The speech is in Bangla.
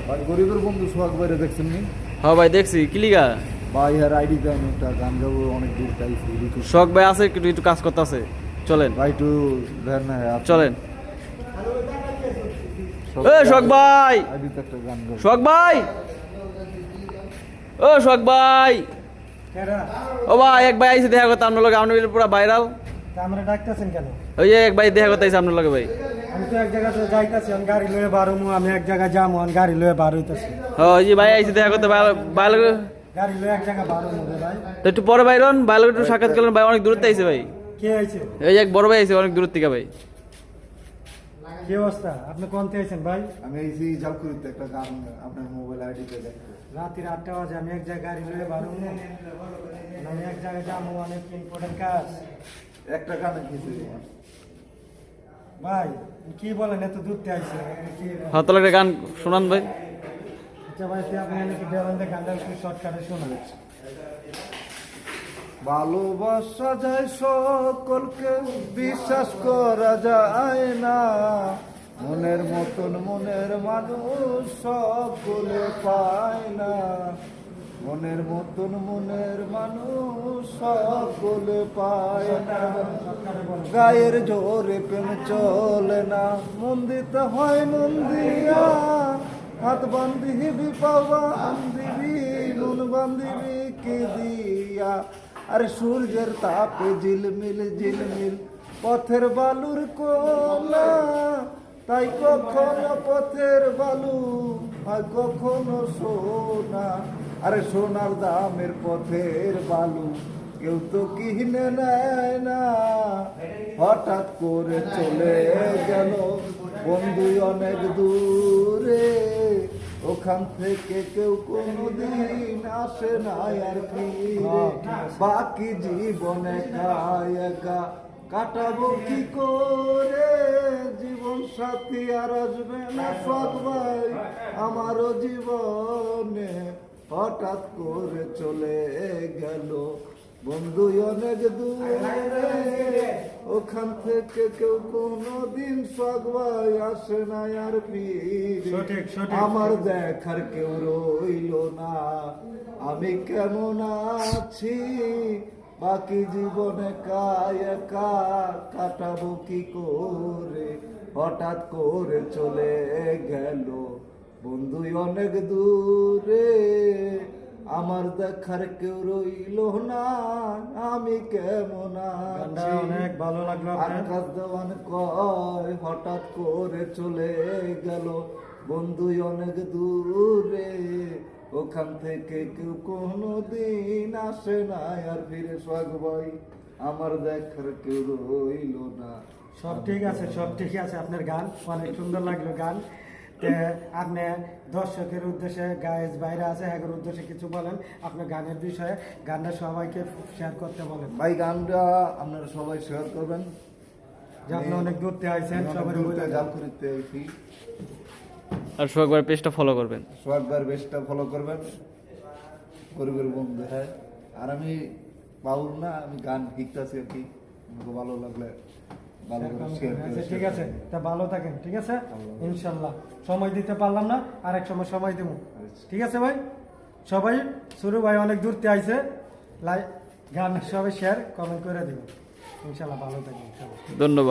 ভাই গরিবের বন্ধু সোহাগ ভাইরে দেখছেন নি? হ্যাঁ ভাই দেখছি কি লিগা ভাই আর আইডিতে আমি একটা গান গাবো, অনেক দূর চাইছি। শখ ভাই আছে একটু একটু কাজ করতে আছে, চলেন ভাই একটু দেন না আপনি। চলেন। এ শখ ভাই, আইডিতে একটা গান গাবো। শখ ভাই, ও শখ ভাই, ও ভাই এক ভাই আইছে দেখা করতে আপনার লগে, আপনার পুরো ভাইরাল। আমরা ডাকতেছেন কেন? ওই যে এক ভাই দেখা করতে আইছে আপনার লগে ভাই। আমি তো এক জায়গাতে যাইতাছি, আমি গাড়ি লয়ে বারুমু, আমি এক জায়গায় যাবো, আমি গাড়ি লয়ে বার হইতাছি। হ্যাঁ ওই যে ভাই আইছে দেখা করতে, ভাই লগে গাড়ি লয়ে এক জায়গায় বারুমু রে ভাই। তো একটু পরে বাইরন, ভাই লগে একটু সাক্ষাৎ করলেন, ভাই অনেক দূর থেকে আইছে ভাই। কে আইছে? এই যে এক বড় ভাই আইছে অনেক দূর থেকে ভাই। কি অবস্থা? আপনি কোনতে আইছেন ভাই? আমি এইছি জালকুড়িতে একটা গান আপনার মোবাইল আইডিতে দেখতে। রাতের 8টা বাজে, আমি এক জায়গায় গাড়ি লয়ে বারুমু, আমি এক জায়গায় যাবো, অনেক ইম্পর্টেন্ট কাজ। একটা গানে কিছু ভাই কি বলেন, এত দূর থেকে আইছে কি? হ্যাঁ তাহলে একটা গান শোনান ভাই। আচ্ছা ভাই, আপনি নাকি বেরোন্দে গানটা একটু শর্টকাটে শোনান। ভালোবাসা যায় সকলকে, বিশ্বাস করা যায় না, মনের মতন মনের মানুষ সকলে পায় না, মনের মতন মনের মানুষ সকলে পায় না, গায়ের জোরে প্রেম চলে না, মন দিতে হয় মন দিয়া, হাত বান্ধিবি পা বান্ধিবি, নুন বান্ধিবি কি দিয়া, আরে সূর্যের তাপে ঝিলমিল ঝিলমিল পথের বালুর কোনা, তাই কখনো পথের বালু হয় কখনো সোনা, আরে সোনার দামের পথের বালু কেউ তো কিনে নেয় না, হঠাৎ করে চলে গেল বন্ধু অনেক দূরে, ওখান থেকে কেউ কোনোদিন আসে না আর ফিরে, বাকি জীবন একা একা কাটাবো কি করে, জীবন সাথী আর আসবে না সৎ ভাই আমারও জীবনে, হঠাৎ করে চলে গেল বন্ধু অনেক দূরে, ওখান থেকে কেউ কোনোদিন সৎ ভাই আসে না আর ফিরে, আমার দেখার কেউ রইল না, আমি কেমন আছি, বাকি জীবনে একা একা কাটাবো কি করে, হঠাৎ করে চলে গেল বন্ধু অনেক দূরে, আমার দেখার কেউ রইল না, আমি কেমন আছি। অনেক ভালো লাগলো আপনার। আকাশ দেওয়ান কয় হঠাৎ করে চলে গেল বন্ধু অনেক দূরে, ওখান থেকে কেউ কোনোদিন আসে না আর ফিরে, সোহাগ ভাই আমার দেখার কেউ রইল না। সব ঠিক আছে, সব ঠিক আছে, আপনার গান অনেক সুন্দর লাগলো গান। আপনি দর্শকের উদ্দেশ্যে, গায়েস বাইরে আছে এর উদ্দেশ্যে কিছু বলেন আপনার গানের বিষয়ে, গানটা সবাইকে শেয়ার করতে বলেন। ভাই গানটা আপনারা সবাই শেয়ার করবেন, যে আপনি অনেক দূর থেকে আইছেন, সবার জালকুড়িতে আইছি। আর সোহাগ ভাইয়ের পেজটা ফলো করবেন, সোহাগ ভাইয়ের বেশটা ফলো করবেন, গরিবের বন্ধু। হ্যাঁ, আর আমি বাউল না, আমি গান শিখতেছি আর কি, আমাকে ভালো লাগলে ভালো করে শেয়ার করে। আচ্ছা ঠিক আছে, তা ভালো থাকেন, ঠিক আছে ইনশাল্লাহ। সময় দিতে পারলাম না, আরেক সময় দেবো, ঠিক আছে ভাই। সবাই শুরু ভাই অনেক দূর থেকে আইছে, গান সবাই শেয়ার কমেন্ট করে দেবো ইনশাল্লাহ। ভালো থাকবেন সবাই, ধন্যবাদ।